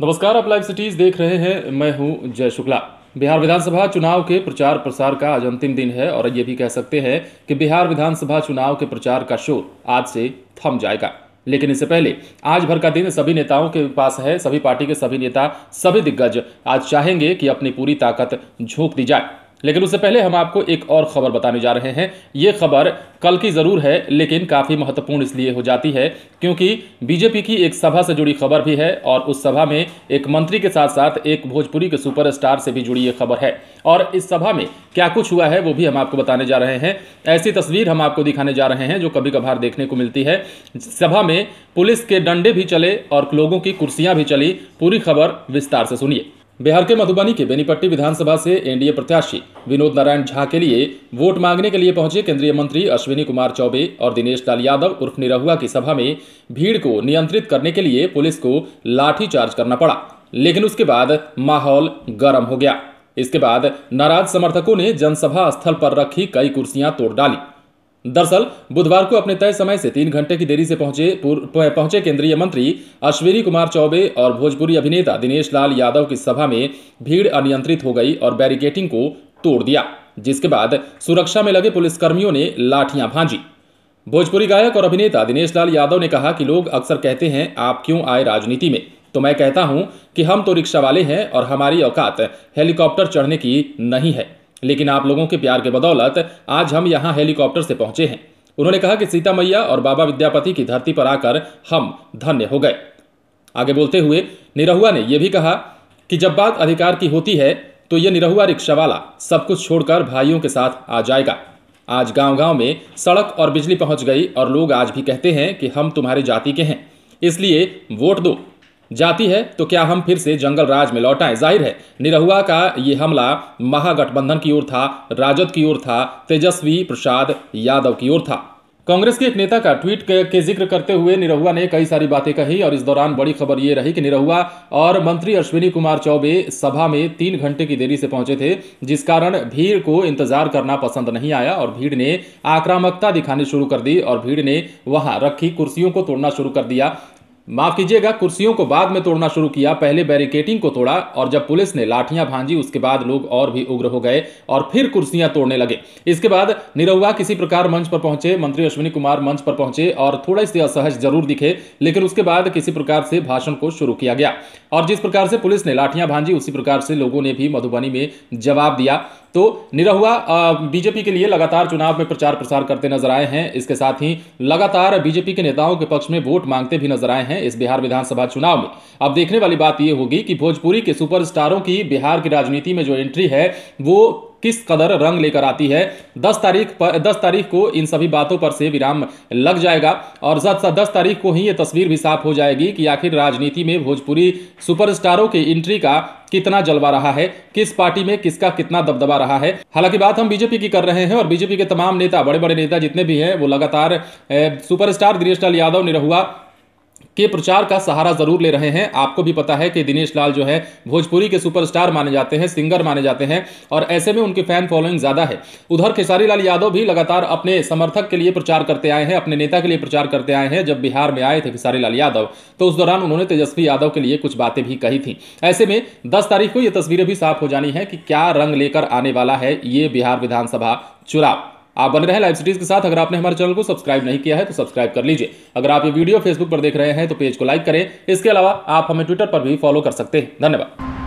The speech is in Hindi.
नमस्कार, आप लाइव सिटीज देख रहे हैं। मैं हूं जय शुक्ला। बिहार विधानसभा चुनाव के प्रचार प्रसार का आज अंतिम दिन है और ये भी कह सकते हैं कि बिहार विधानसभा चुनाव के प्रचार का शोर आज से थम जाएगा। लेकिन इससे पहले आज भर का दिन सभी नेताओं के पास है। सभी पार्टी के सभी नेता, सभी दिग्गज आज चाहेंगे कि अपनी पूरी ताकत झोंक दी जाए। लेकिन उससे पहले हम आपको एक और खबर बताने जा रहे हैं। ये खबर कल की जरूर है, लेकिन काफी महत्वपूर्ण इसलिए हो जाती है क्योंकि बीजेपी की एक सभा से जुड़ी खबर भी है और उस सभा में एक मंत्री के साथ साथ एक भोजपुरी के सुपरस्टार से भी जुड़ी ये खबर है। और इस सभा में क्या कुछ हुआ है वो भी हम आपको बताने जा रहे हैं। ऐसी तस्वीर हम आपको दिखाने जा रहे हैं जो कभी कभार देखने को मिलती है। सभा में पुलिस के डंडे भी चले और लोगों की कुर्सियां भी चली। पूरी खबर विस्तार से सुनिए। बिहार के मधुबनी के बेनीपट्टी विधानसभा से एनडीए प्रत्याशी विनोद नारायण झा के लिए वोट मांगने के लिए पहुंचे केंद्रीय मंत्री अश्विनी कुमार चौबे और दिनेश लाल यादव उर्फ निरहुआ की सभा में भीड़ को नियंत्रित करने के लिए पुलिस को लाठीचार्ज करना पड़ा। लेकिन उसके बाद माहौल गर्म हो गया। इसके बाद नाराज समर्थकों ने जनसभा स्थल पर रखी कई कुर्सियां तोड़ डाली। दरअसल बुधवार को अपने तय समय से 3 घंटे की देरी से पहुंचे केंद्रीय मंत्री अश्विनी कुमार चौबे और भोजपुरी अभिनेता दिनेश लाल यादव की सभा में भीड़ अनियंत्रित हो गई और बैरिकेटिंग को तोड़ दिया, जिसके बाद सुरक्षा में लगे पुलिसकर्मियों ने लाठियां भांजी। भोजपुरी गायक और अभिनेता दिनेश लाल यादव ने कहा कि लोग अक्सर कहते हैं आप क्यों आए राजनीति में, तो मैं कहता हूं कि हम तो रिक्शा वाले हैं और हमारी औकात हेलीकॉप्टर चढ़ने की नहीं है, लेकिन आप लोगों के प्यार के बदौलत आज हम यहां हेलीकॉप्टर से पहुंचे हैं। उन्होंने कहा कि सीता मैया और बाबा विद्यापति की धरती पर आकर हम धन्य हो गए। आगे बोलते हुए निरहुआ ने यह भी कहा कि जब बात अधिकार की होती है तो ये निरहुआ रिक्शा वाला सब कुछ छोड़कर भाइयों के साथ आ जाएगा। आज गांव गांव में सड़क और बिजली पहुंच गई और लोग आज भी कहते हैं कि हम तुम्हारी जाति के हैं, इसलिए वोट दो। जाति है तो क्या हम फिर से जंगल राज में लौट आए? जाहिर है निरहुआ का ये हमला महागठबंधन की ओर था, राजद की ओर था, तेजस्वी प्रसाद यादव की ओर था। कांग्रेस के एक नेता का ट्वीट के जिक्र करते हुए निरहुआ ने कई सारी बातें कही और इस दौरान बड़ी खबर ये रही कि निरहुआ और मंत्री अश्विनी कुमार चौबे सभा में 3 घंटे की देरी से पहुंचे थे, जिस कारण भीड़ को इंतजार करना पसंद नहीं आया और भीड़ ने आक्रामकता दिखानी शुरू कर दी और भीड़ ने वहां रखी कुर्सियों को तोड़ना शुरू कर दिया। माफ कीजिएगा, कुर्सियों को बाद में तोड़ना शुरू किया। पहले बैरिकेटिंग को तोड़ा और जब पुलिस ने लाठियां भांजी उसके बाद लोग और भी उग्र हो गए और फिर कुर्सियां तोड़ने लगे। इसके बाद निरहुआ किसी प्रकार मंच पर पहुंचे, मंत्री अश्विनी कुमार मंच पर पहुंचे और थोड़ा सी असहज जरूर दिखे, लेकिन उसके बाद किसी प्रकार से भाषण को शुरू किया गया और जिस प्रकार से पुलिस ने लाठियां भांजी उसी प्रकार से लोगों ने भी मधुबनी में जवाब दिया। तो निरहुआ बीजेपी के लिए लगातार चुनाव में प्रचार प्रसार करते नजर आए हैं। इसके साथ ही लगातार बीजेपी के नेताओं के पक्ष में वोट मांगते भी नजर आए हैं इस बिहार विधानसभा चुनाव में। अब देखने वाली बात यह होगी कि भोजपुरी के सुपरस्टारों की बिहार की राजनीति में जो एंट्री है वो किस कदर रंग लेकर आती है। 10 तारीख को इन सभी बातों पर से विराम लग जाएगा और 10 तारीख को ही ये तस्वीर भी साफ हो जाएगी कि आखिर राजनीति में भोजपुरी सुपरस्टारों की एंट्री का कितना जलवा रहा है, किस पार्टी में किसका कितना दबदबा रहा है। हालांकि बात हम बीजेपी की कर रहे हैं और बीजेपी के तमाम नेता, बड़े बड़े नेता जितने भी हैं वो लगातार सुपरस्टार दिनेश लाल यादव, निरहुआ के प्रचार का सहारा जरूर ले रहे हैं। आपको भी पता है कि दिनेश लाल जो है भोजपुरी के सुपरस्टार माने जाते हैं, सिंगर माने जाते हैं और ऐसे में उनकी फैन फॉलोइंग ज्यादा है। उधर खेसारी लाल यादव भी लगातार अपने समर्थक के लिए प्रचार करते आए हैं, अपने नेता के लिए प्रचार करते आए हैं। जब बिहार में आए थे खेसारी लाल यादव तो उस दौरान उन्होंने तेजस्वी यादव के लिए कुछ बातें भी कही थी। ऐसे में 10 तारीख को यह तस्वीरें भी साफ हो जानी है कि क्या रंग लेकर आने वाला है ये बिहार विधानसभा चुनाव। आप बने रहे लाइव सिटीज के साथ। अगर आपने हमारे चैनल को सब्सक्राइब नहीं किया है तो सब्सक्राइब कर लीजिए। अगर आप ये वीडियो फेसबुक पर देख रहे हैं तो पेज को लाइक करें। इसके अलावा आप हमें ट्विटर पर भी फॉलो कर सकते हैं। धन्यवाद।